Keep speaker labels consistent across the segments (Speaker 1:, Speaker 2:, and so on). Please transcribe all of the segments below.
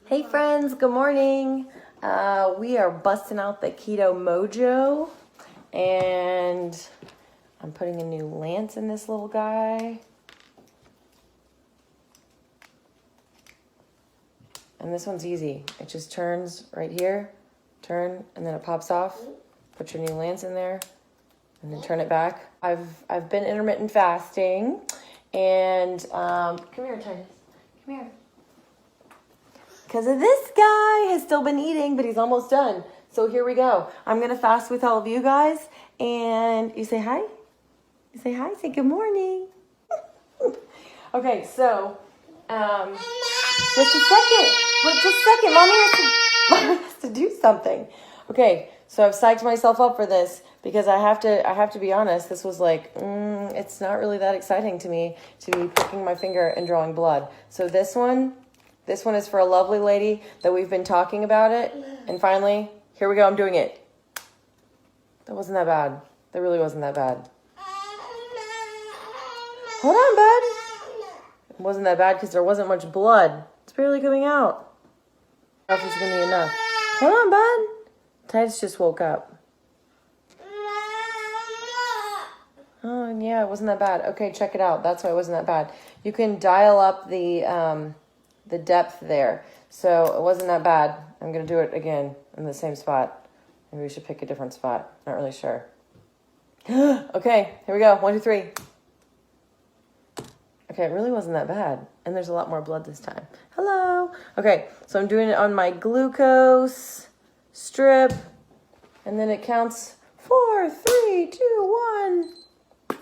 Speaker 1: Hey friends, good morning. We are busting out the Keto Mojo, and I'm putting a new lance in this little guy. And this one's easy. It just turns right here, turn, and then it pops off. Put your new lance in there, and then turn it back. I've been intermittent fasting, and come here, Titus. Come here. Because of this guy has still been eating, but he's almost done. So here we go. I'm going to fast with all of you guys. And you say hi? You say hi? Say good morning. Okay, so just a second. Just a second. Mommy has to do something. Okay, so I've psyched myself up for this because I have to be honest. This was like, it's not really that exciting to me to be pricking my finger and drawing blood. So this one is for a lovely lady that we've been talking about it. And finally, here we go. I'm doing it. That wasn't that bad. That really wasn't that bad. Hold on, bud. It wasn't that bad because there wasn't much blood. It's barely coming out. I don't know if it's going to be enough. Hold on, bud. Titus just woke up. Oh, yeah, it wasn't that bad. Okay, check it out. That's why it wasn't that bad. You can dial up the depth there. So it wasn't that bad. I'm going to do it again in the same spot. Maybe we should pick a different spot. Not really sure. Okay, here we go. 1, 2, 3. Okay, it really wasn't that bad. And there's a lot more blood this time. Hello. Okay, so I'm doing it on my glucose strip. And then it counts 4, 3, 2, 1.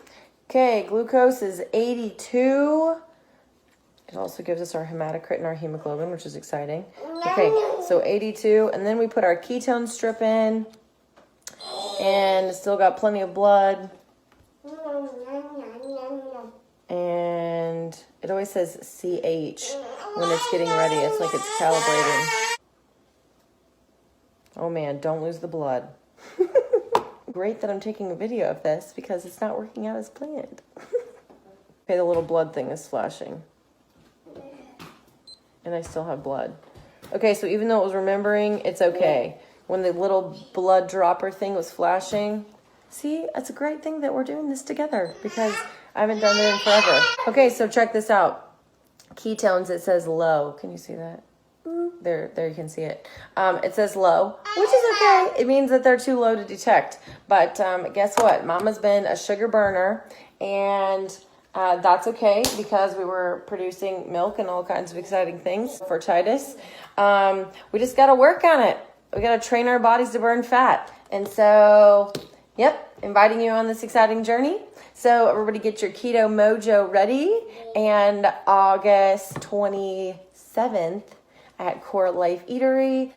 Speaker 1: Okay, glucose is 82. It also gives us our hematocrit and our hemoglobin, which is exciting. Okay, so 82. And then we put our ketone strip in. And it's still got plenty of blood. And it always says CH when it's getting ready. It's like it's calibrating. Oh man, don't lose the blood. Great that I'm taking a video of this because it's not working out as planned. Okay, the little blood thing is flashing. And I still have blood. Okay, so even though it was remembering, it's okay. When the little blood dropper thing was flashing, see, it's a great thing that we're doing this together because I haven't done it in forever. Okay, so check this out. Ketones, it says low. Can you see that? There you can see it. It says low, which is okay. It means that they're too low to detect. But guess what? Mama's been a sugar burner, and that's okay because we were producing milk and all kinds of exciting things for Titus. We just got to work on it. We got to train our bodies to burn fat. And so, yep, inviting you on this exciting journey. So everybody get your Keto Mojo ready. And August 27th at Core Life Eatery.